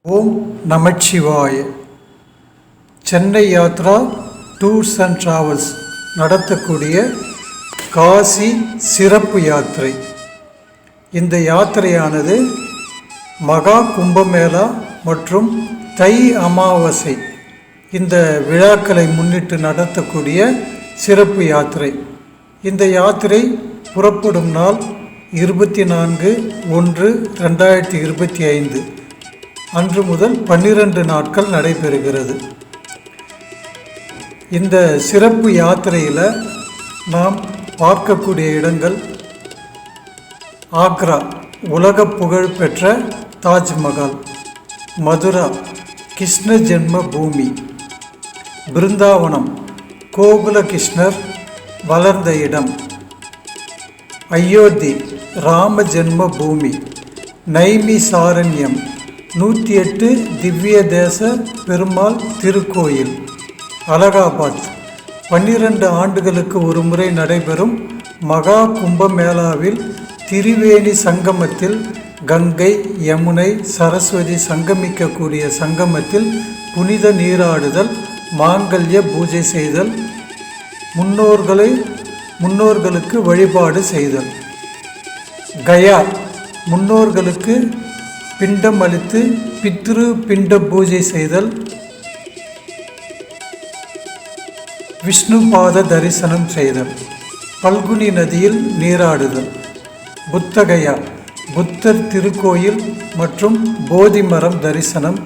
ஓம் நமச்சிவாய. Chennai Yatra tours and travels நடத்தக்கூடிய காசி சிறப்பு யாத்திரை. இந்த யாத்திரையானது மகா கும்பமேளா மற்றும் தை அமாவாசை இந்த விழாக்களை முன்னிட்டு நடத்தக்கூடிய சிறப்பு யாத்திரை. இந்த யாத்திரை புறப்படும் நாள் 24/1/2025 அன்று முதல் 12 நாட்கள் நடைபெறுகிறது. இந்த சிறப்பு யாத்திரையில் நாம் பார்க்கக்கூடிய இடங்கள் ஆக்ரா உலக புகழ் பெற்ற தாஜ்மஹால், மதுரா கிருஷ்ண ஜென்ம பூமி, பிருந்தாவனம் கோகுல கிருஷ்ணர் வளர்ந்த இடம், அயோத்தி ராம ஜென்ம பூமி, நைமிசாரண்யம் 108 திவ்ய தேச பெருமாள் திருக்கோயில், அலகாபாத் 12 ஆண்டுகளுக்கு ஒரு முறை நடைபெறும் மகா கும்பமேளாவில் திரிவேணி சங்கமத்தில் கங்கை யமுனை சரஸ்வதி சங்கமிக்கக்கூடிய சங்கமத்தில் புனித நீராடுதல், மாங்கல்ய பூஜை செய்தல், முன்னோர்களுக்கு வழிபாடு செய்தல். கயா முன்னோர்களுக்கு பிண்டம் அளித்து பித்ரு பிண்ட பூஜை செய்தல், விஷ்ணு பாத தரிசனம் செய்தல், பல்குனி நதியில் நீராடுதல். புத்தகயா புத்தர் திருக்கோயில் மற்றும் போதி மரம் தரிசனம்,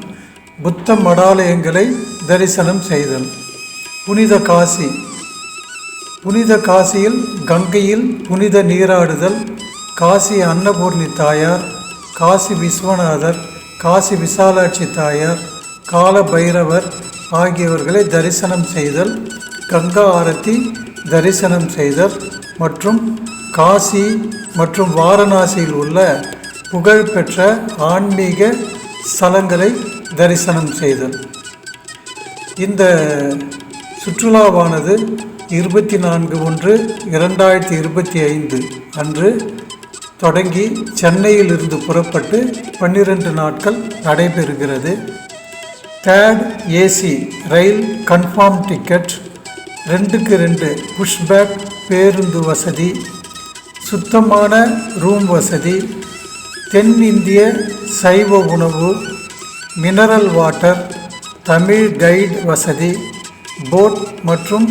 புத்த மடாலயங்களை தரிசனம் செய்தல். புனித காசி புனித காசியில் கங்கையில் புனித நீராடுதல், காசி அன்னபூர்ணி தாயார், காசி விஸ்வநாதர், காசி விசாலாட்சி தாயார், கால பைரவர் ஆகியவர்களை தரிசனம் செய்தல், கங்கா ஆரத்தி தரிசனம் செய்தல் மற்றும் காசி மற்றும் வாரணாசியில் உள்ள புகழ்பெற்ற ஆன்மீக ஸ்தலங்களை தரிசனம் செய்தல். இந்த சுற்றுலாவானது 24/1/2025 அன்று தொடங்கி சென்னையிலிருந்து புறப்பட்டு 12 நாட்கள் நடைபெறுகிறது. தேர்ட் ஏசி ரயில் கன்ஃபார்ம் டிக்கெட், 2x2 புஷ்பேக் பேருந்து வசதி, சுத்தமான ரூம் வசதி, தென்னிந்திய சைவ உணவு, மினரல் வாட்டர், தமிழ் கைடு வசதி, போட் மற்றும்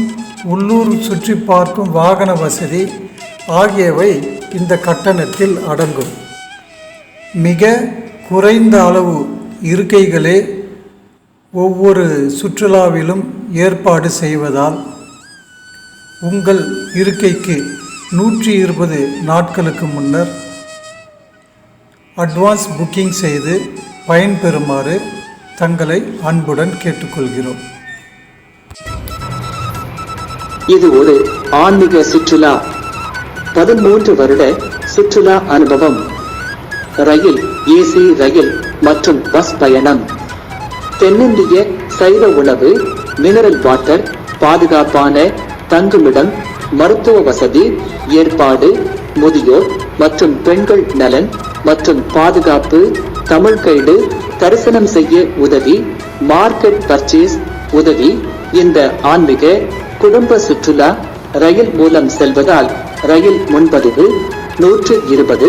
உள்ளூர் சுற்றி பார்க்கும் வாகன வசதி ஆகியவை இந்த கட்டணத்தில் அடங்கும். மிக குறைந்த அளவு இருக்கைகளே ஒவ்வொரு சுற்றுலாவிலும் ஏற்பாடு செய்வதால் உங்கள் இருக்கைக்கு 120 நாட்களுக்கு முன்னர் அட்வான்ஸ் புக்கிங் செய்து பயன்பெறுமாறு தங்களை அன்புடன் கேட்டுக்கொள்கிறோம். இது ஒரு ஆன்மீக சுற்றுலா. 13 வருட சுற்றுலா அனுபவம். ரயில், ஏசி ரயில் மற்றும் பஸ் பயணம். தென்னிந்திய சைவ உணவு, மினரல் வாட்டர், பாதுகாப்பான தங்குமிடம், மருத்துவ வசதி ஏற்பாடு, முதியோர் மற்றும் பெண்கள் நலன் மற்றும் பாதுகாப்பு, தமிழ் கைடு தரிசனம் செய்ய உதவி, மார்க்கெட் பர்ச்சேஸ் உதவி. இந்த ஆன்மீக குடும்ப சுற்றுலா ரயில் மூலம் செல்வதால் ரயில் முன்பதிவு 120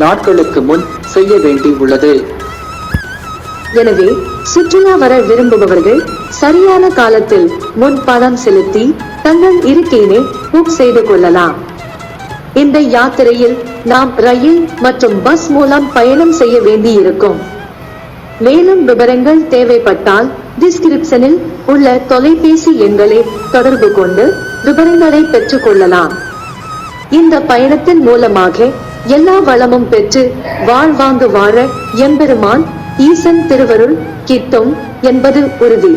நாட்களுக்கு முன் செய்ய வேண்டியுள்ளது. எனவே சுற்றுலா வர விரும்புபவர்கள் சரியான காலத்தில் முன் பணம் செலுத்தி தங்கள் இருக்கையினை புக் செய்து கொள்ளலாம். இந்த யாத்திரையில் நாம் ரயில் மற்றும் பஸ் மூலம் பயணம் செய்ய வேண்டியிருக்கும். மேலும் விவரங்கள் தேவைப்பட்டால் டிஸ்கிரிப்ஷனில் உள்ள தொலைபேசி எண்களை தொடர்பு கொண்டு விவரங்களை பெற்றுக் கொள்ளலாம். இந்த பயணத்தின் மூலமாக எல்லா வளமும் பெற்று வாழ்வாங்கு வாழ எம்பெருமான் ஈசன் திருவருள் கிட்டும் என்பது உறுதி.